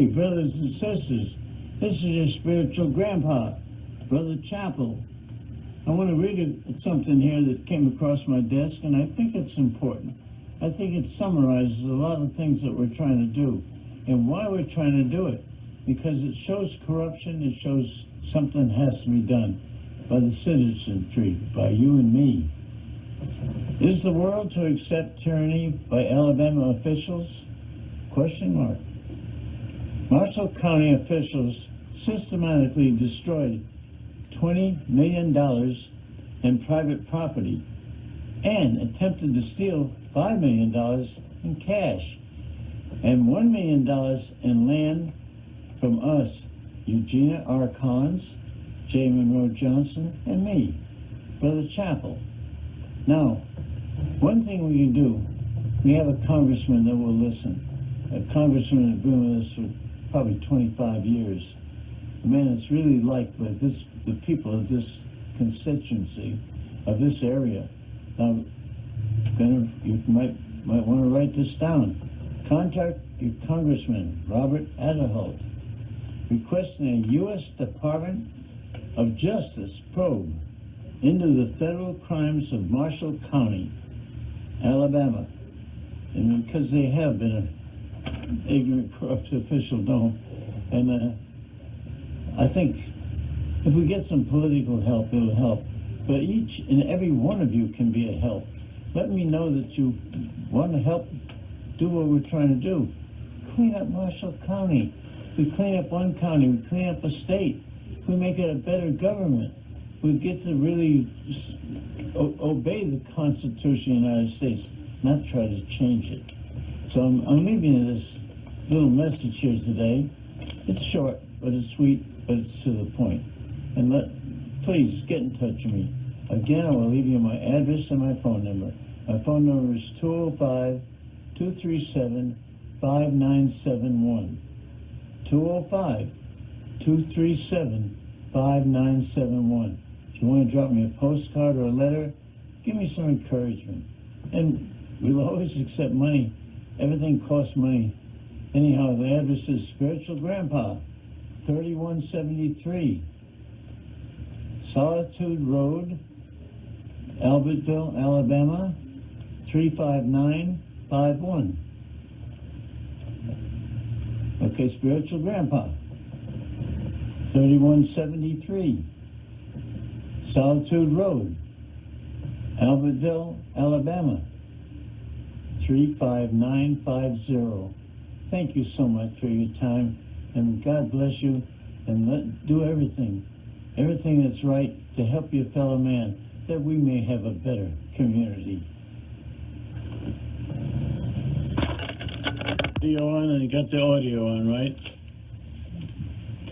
Hey, brothers and sisters, this is your spiritual grandpa, Brother Chapel. I want to read something here that came across my desk, and I think it's important. I think it summarizes a lot of things that we're trying to do and why we're trying to do it. Because it shows corruption, it shows something has to be done by the citizenry, by you and me. Is the world to accept tyranny by Alabama officials? Question mark. Marshall County officials systematically destroyed $20 million in private property and attempted to steal $5 million in cash and $1 million in land from us, Eugenia R. Collins, J. Monroe Johnson, and me, Brother Chapel. Now, one thing we can do, we have a congressman that will listen. A congressman that's been with us for probably 25 years. A man that's really liked by the people of this constituency, of this area. Now, you might want to write this down. Contact your Congressman, Robert Adderholt, requesting a U.S. Department of Justice probe into the federal crimes of Marshall County, Alabama. And because they have been an ignorant, corrupt official, no. And I think if we get some political help, it'll help. But each and every one of you can be a help. Let me know that you want to help do what we're trying to do. Clean up Marshall County. We clean up one county, we clean up a state. We make it a better government. We get to really obey the Constitution of the United States, not try to change it. So I'm leaving you this little message here today. It's short, but it's sweet, but it's to the point. And please get in touch with me. Again, I will leave you my address and my phone number. My phone number is 205-237-5971. 205-237-5971. If you want to drop me a postcard or a letter, give me some encouragement. And we'll always accept money. Everything costs money. Anyhow, the address is Spiritual Grandpa, 3173 Solitude Road, Albertville, Alabama, 35951. Okay, Spiritual Grandpa, 3173 Solitude Road, Albertville, Alabama, 35950. Thank you so much for your time, and God bless you, and do everything that's right to help your fellow man, that we may have a better community. Video on, and you got the audio on, right?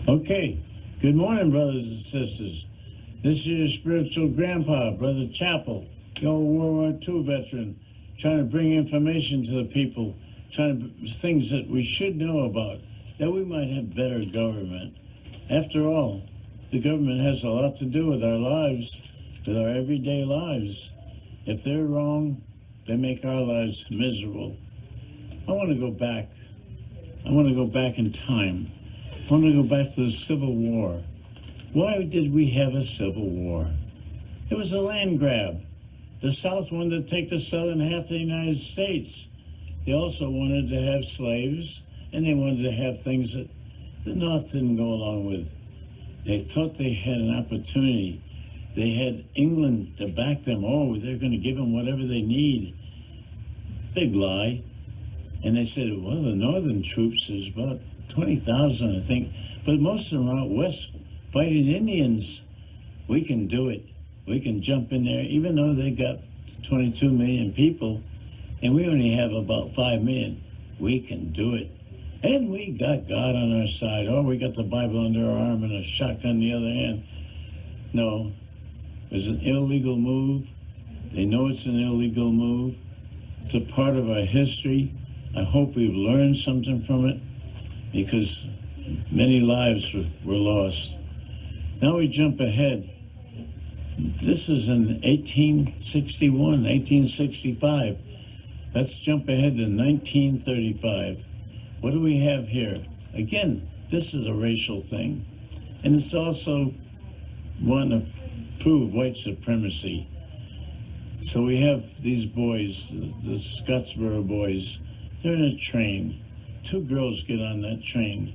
Okay. Good morning, brothers and sisters. This is your spiritual grandpa, Brother Chapel, the old World War II veteran, trying to bring information to the people, things that we should know about, that we might have better government. After all, the government has a lot to do with our lives, with our everyday lives. If they're wrong, they make our lives miserable. I want to go back. I want to go back in time. I want to go back to the Civil War. Why did we have a Civil War? It was a land grab. The South wanted to take the southern half of the United States. They also wanted to have slaves, and they wanted to have things that the North didn't go along with. They thought they had an opportunity. They had England to back them. Oh, they're going to give them whatever they need. Big lie. And they said, well, the northern troops is about 20,000, I think. But most of them are out west fighting Indians. We can do it. We can jump in there, even though they got 22 million people, and we only have about 5 million. We can do it. And we got God on our side. Oh, we got the Bible under our arm and a shotgun in the other hand. No, it was an illegal move. They know it's an illegal move. It's a part of our history. I hope we've learned something from it, because many lives were lost. Now we jump ahead. This is in 1861, 1865. Let's jump ahead to 1935. What do we have here? Again, this is a racial thing. And it's also wanting to prove white supremacy. So we have these boys, the Scottsboro boys, they're in a train. 2 girls get on that train.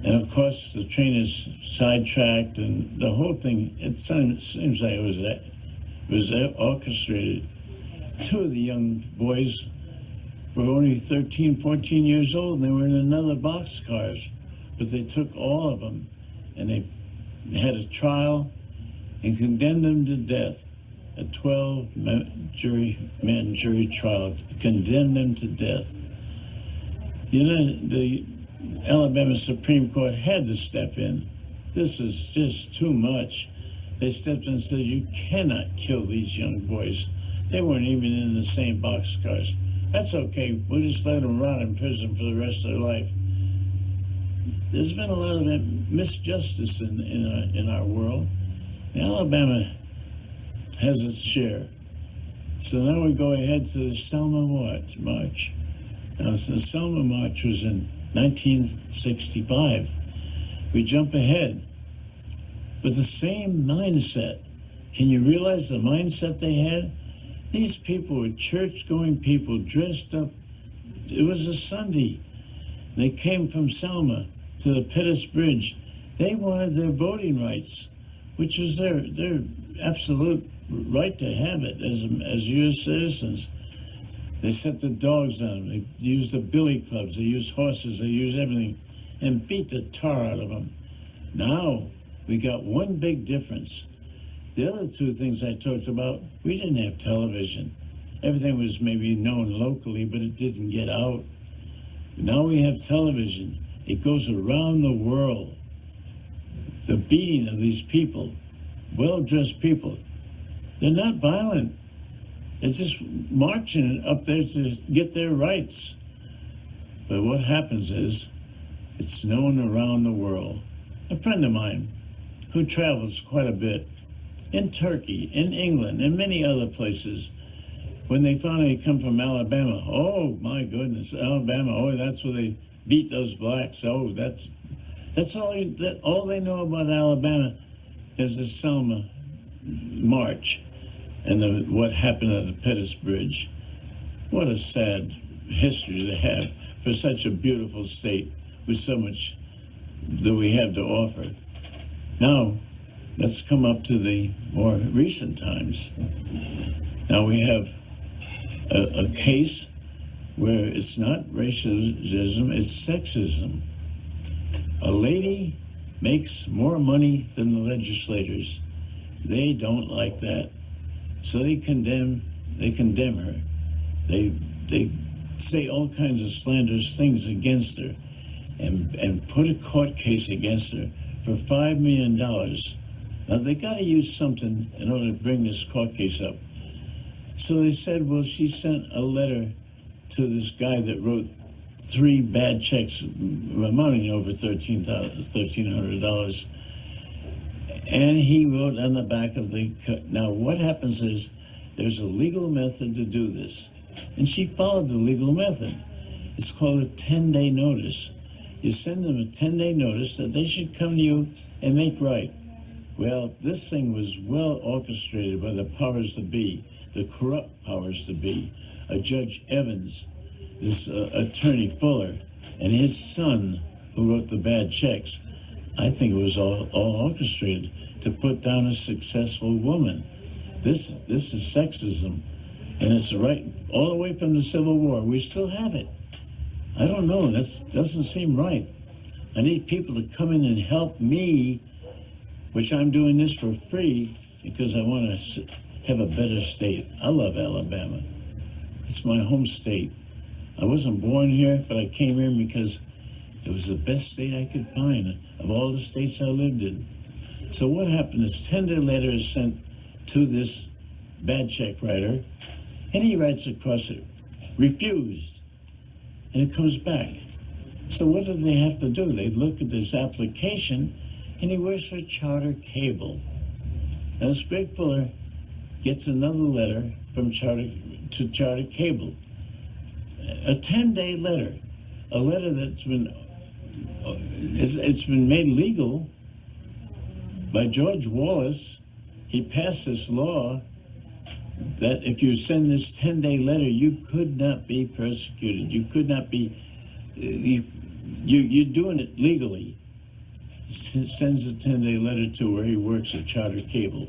And of course, the train is sidetracked, and the whole thing, it seems like it was orchestrated. 2 of the young boys were only 13, 14 years old, and they were in another boxcars. But they took all of them, and they had a trial and condemned them to death. A 12-man jury trial condemned them to death. You know, the Alabama Supreme Court had to step in. This is just too much. They stepped in and said, you cannot kill these young boys. They weren't even in the same boxcars. That's okay. We'll just let them rot in prison for the rest of their life. There's been a lot of misjustice in our world. Alabama has its share. So now we go ahead to the Selma March. Now, the Selma March was in 1965. We jump ahead with the same mindset. Can you realize the mindset they had? These people were church-going people dressed up. It was a Sunday. They came from Selma to the Pettus Bridge. They wanted their voting rights, which was their absolute right to have it as U.S. citizens. They set the dogs on them. They used the billy clubs. They used horses. They used everything and beat the tar out of them. Now we got one big difference. The other 2 things I talked about, we didn't have television. Everything was maybe known locally, but it didn't get out. Now we have television. It goes around the world. The beating of these people, well-dressed people, they're not violent. They're just marching up there to get their rights. But what happens is, it's known around the world. A friend of mine who travels quite a bit, in Turkey, in England, and many other places, when they finally come from Alabama, oh my goodness, Alabama, oh, that's where they beat those blacks. Oh, that's all they know about Alabama is the Selma March and what happened at the Pettus Bridge. What a sad history to have for such a beautiful state with so much that we have to offer. Now, let's come up to the more recent times. Now we have a case where it's not racism, it's sexism. A lady makes more money than the legislators. They don't like that. So they condemn her. They say all kinds of slanderous things against her and put a court case against her for $5 million. Now they got to use something in order to bring this court case up. So they said, well, she sent a letter to this guy that wrote 3 bad checks amounting over $1,300. And he wrote on the back of the... Now, what happens is there's a legal method to do this. And she followed the legal method. It's called a 10-day notice. You send them a 10-day notice that they should come to you and make right. Well, this thing was well orchestrated by the powers that be, the corrupt powers that be. Judge Evans, this attorney Fuller, and his son who wrote the bad checks. I think it was all orchestrated to put down a successful woman. This is sexism, and it's right all the way from the Civil War. We still have it. I don't know. That doesn't seem right. I need people to come in and help me, which I'm doing this for free because I want to have a better state. I love Alabama. It's my home state. I wasn't born here, but I came here because it was the best state I could find of all the states I lived in. So what happened is 10-day letter is sent to this bad check writer, and he writes across it, refused, and it comes back. So what do they have to do? They look at this application, and he works for Charter Cable. Now, this Greg Fuller gets another letter from Charter Cable, a 10-day letter, a letter that's been it's been made legal by George Wallace. He passed this law that if you send this 10-day letter, you could not be persecuted. You could not be, you're doing it legally. Sends a 10-day letter to where he works at Charter Cable.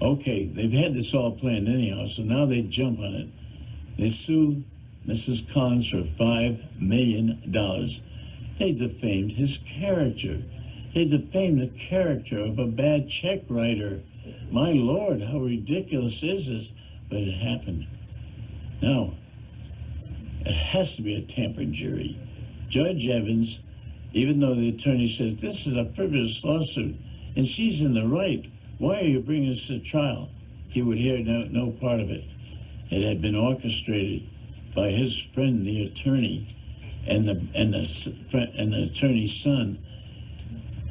Okay, they've had this all planned anyhow, so now they jump on it. They sue Mrs. Collins for $5 million. They defamed his character. They defamed the character of a bad check writer. My Lord, how ridiculous is this? But it happened. Now, it has to be a tampered jury. Judge Evans, even though the attorney says this is a frivolous lawsuit and she's in the right, why are you bringing this to trial? He would hear no part of it. It had been orchestrated by his friend, the attorney, and the attorney's son.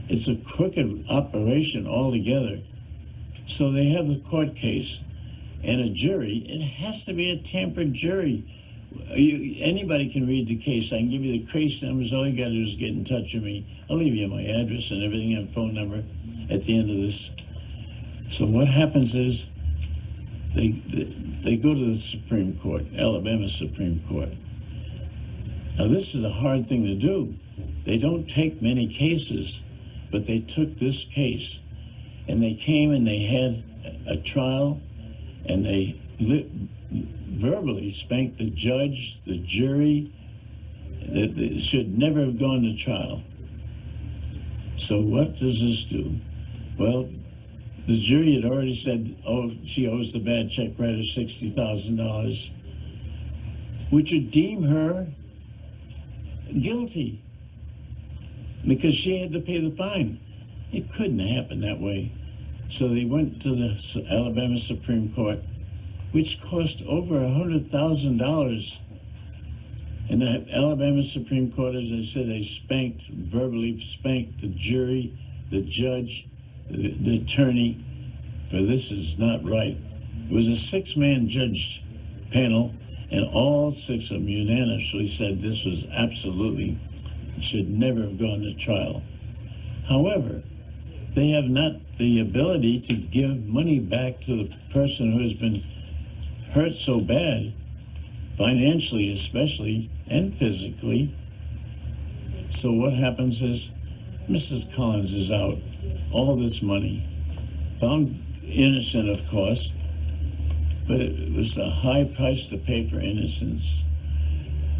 It's a crooked operation altogether. So they have the court case and a jury. It has to be a tampered jury. Anybody can read the case. I can give you the case numbers. All you got to do is get in touch with me. I'll leave you my address and everything and phone number at the end of this. So what happens is they go to the Supreme Court, Alabama Supreme Court. Now this is a hard thing to do. They don't take many cases, but they took this case, and they came and they had a trial, and they verbally spanked the judge, the jury, that should never have gone to trial. So what does this do? Well, the jury had already said, oh, she owes the bad check writer $60,000, which would deem her guilty because she had to pay the fine. It couldn't happen that way. So they went to the Alabama Supreme Court, which cost over $100,000. And the Alabama Supreme Court, as I said, they verbally spanked the jury, the judge, the attorney, for this is not right. It was a 6-man judge panel, and all 6 of them unanimously said this was absolutely, should never have gone to trial. However, they have not the ability to give money back to the person who has been hurt so bad, financially especially, and physically. So what happens is Mrs. Collins is out, all this money, found innocent, of course, but it was a high price to pay for innocence.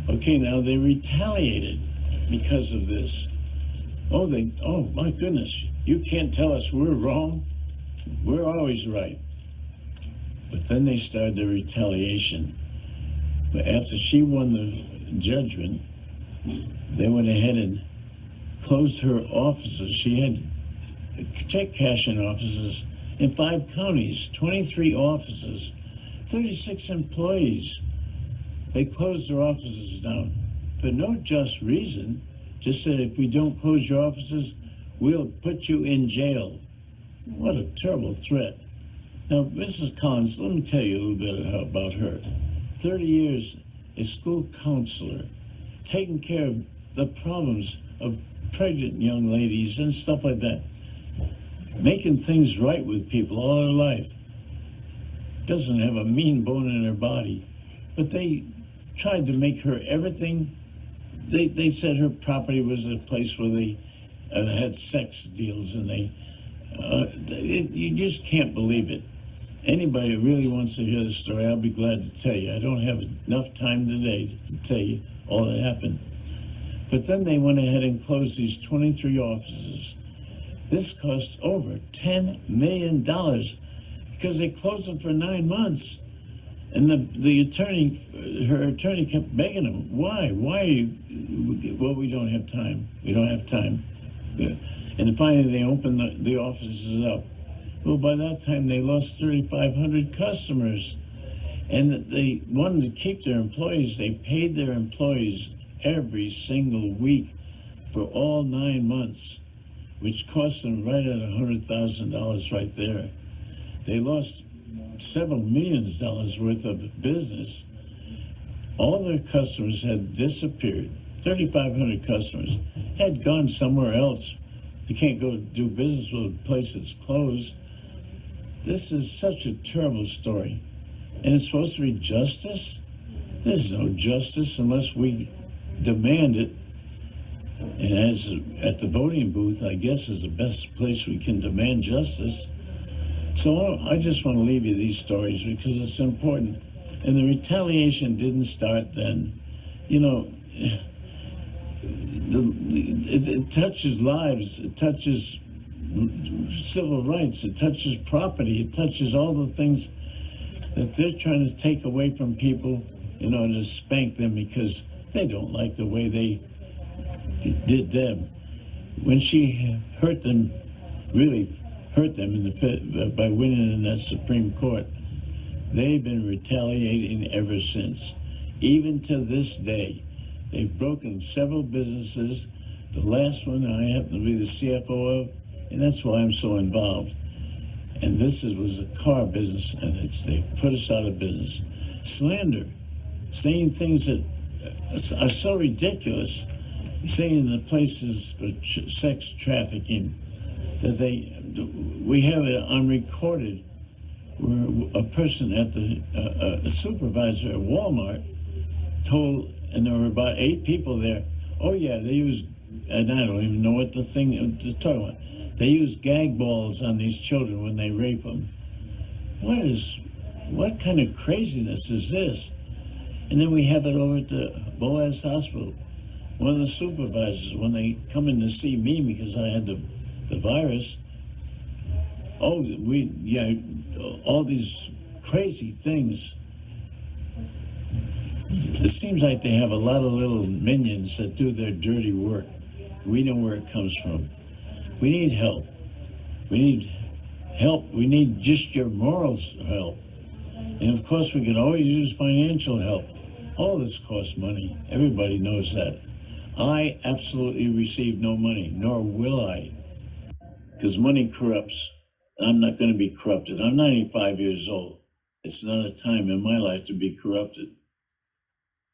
Okay, now they retaliated because of this. Oh, my goodness, you can't tell us we're wrong. We're always right. But then they started the retaliation. But after she won the judgment, they went ahead and closed her offices. She had check cashing offices in 5 counties, 23 offices, 36 employees. They closed their offices down for no just reason. Just said, if we don't close your offices, we'll put you in jail. What a terrible threat. Now, Mrs. Collins, let me tell you a little bit about her. 30 years as school counselor, taking care of the problems of pregnant young ladies and stuff like that, making things right with people all her life. Doesn't have a mean bone in her body, but they tried to make her everything. They said her property was a place where they had sex deals, and you just can't believe it. Anybody who really wants to hear the story, I'll be glad to tell you. I don't have enough time today to tell you all that happened. But then they went ahead and closed these 23 offices. This cost over $10 million because they closed them for 9 months. And the attorney, her attorney kept begging them, why are you, well, we don't have time. We don't have time. And finally they opened the offices up. Well, by that time they lost 3,500 customers. And they wanted to keep their employees. They paid their employees every single week for all 9 months, which cost them right at $100,000 right there. They lost several $millions worth of business. All their customers had disappeared. 3,500 customers. Had gone somewhere else. They can't go do business with a place that's closed. This is such a terrible story. And it's supposed to be justice? There's no justice unless we demand it. And as at the voting booth, I guess is the best place we can demand justice. So I just want to leave you these stories because it's important. And the retaliation didn't start then. You know, it touches lives, it touches civil rights, it touches property, it touches all the things that they're trying to take away from people in order to spank them because they don't like the way they did them. When she hurt them, really hurt them by winning in that Supreme Court, they've been retaliating ever since. Even to this day, they've broken several businesses. The last one I happen to be the CFO of, and that's why I'm so involved. And this was a car business, and they've put us out of business. Slander, saying things that are so ridiculous, saying the places for sex trafficking, that we have it unrecorded, where a person at a supervisor at Walmart told, and there were about 8 people there, oh yeah, they use, and I don't even know what the thing to talk about. They use gag balls on these children when they rape them. What kind of craziness is this? And then we have it over at the Boaz Hospital. One of the supervisors, when they come in to see me because I had the virus, all these crazy things. It seems like they have a lot of little minions that do their dirty work. We know where it comes from. We need help. We need help. We need just your moral help. And of course, we can always use financial help. All this costs money. Everybody knows that. I absolutely receive no money, nor will I, because money corrupts. I'm not going to be corrupted. I'm 95 years old. It's not a time in my life to be corrupted.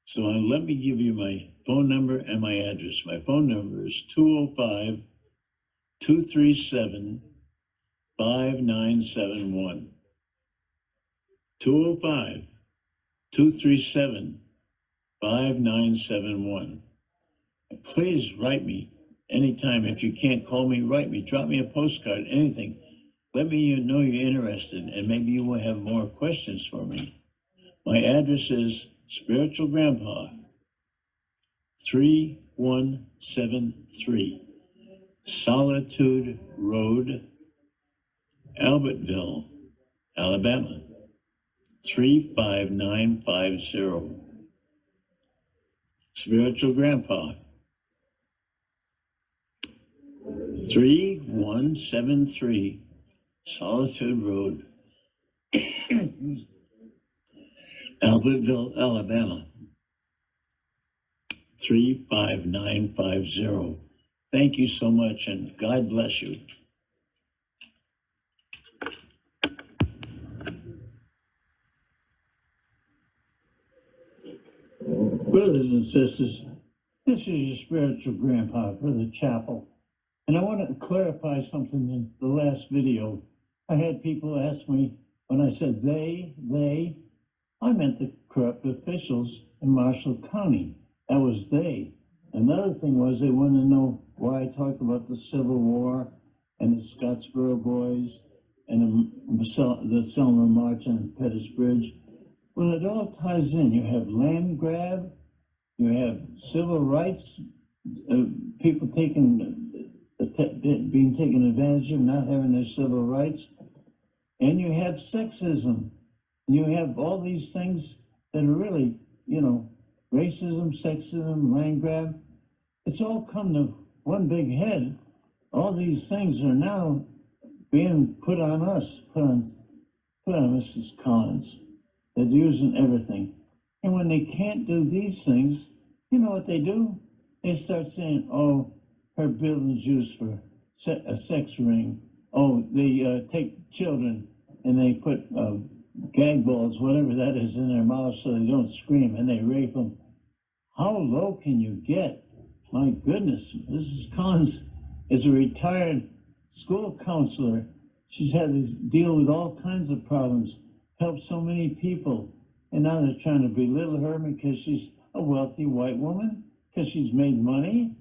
So let me give you my phone number and my address. My phone number is 205-237-5971. 205-237-5971. Please write me anytime. If you can't call me, write me. Drop me a postcard, anything. Let me know you're interested, and maybe you will have more questions for me. My address is Spiritual Grandpa, 3173 Solitude Road, Albertville, Alabama, 35950. Spiritual Grandpa, 3173 Solitude Road, Albertville, Alabama, 35950. Thank you so much, and God bless you. Brothers and sisters, this is your spiritual grandpa, Brother Chapel. And I want to clarify something in the last video. I had people ask me, when I said they, I meant the corrupt officials in Marshall County. That was they. Another thing was they wanted to know why I talked about the Civil War and the Scottsboro Boys and the Selma March and Pettus Bridge. Well, it all ties in. You have land grab, you have civil rights, people being taken advantage of, not having their civil rights, and you have sexism. You have all these things that are really, racism, sexism, land grab. It's all come to one big head. All these things are now being put on us, put on Mrs. Collins. They're using everything. And when they can't do these things, you know what they do? They start saying, oh, her building's used for a sex ring. Oh, they take children and they put gag balls, whatever that is, in their mouths so they don't scream, and they rape them. How low can you get? My goodness, Mrs. Collins is a retired school counselor. She's had to deal with all kinds of problems, helped so many people, and now they're trying to belittle her because she's a wealthy white woman, because she's made money.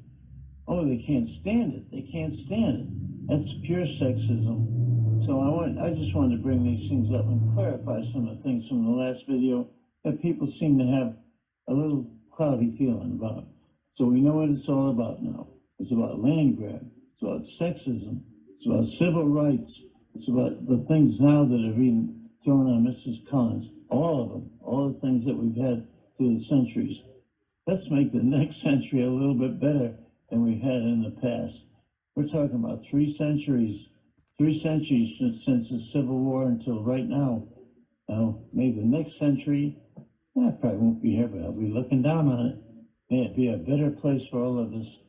Oh, they can't stand it. They can't stand it. That's pure sexism. So I just wanted to bring these things up and clarify some of the things from the last video that people seem to have a little cloudy feeling about. So we know what it's all about now. It's about land grab. It's about sexism. It's about civil rights. It's about the things now that are being thrown on Mrs. Collins. All of them. All the things that we've had through the centuries. Let's make the next century a little bit better than we had in the past. We're talking about 3 centuries. 3 centuries since the Civil War until right now. Now, maybe the next century, I probably won't be here, but I'll be looking down on it. May it be a better place for all of us.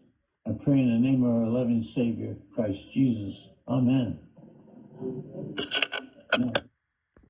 I pray in the name of our loving Savior, Christ Jesus. Amen. Now,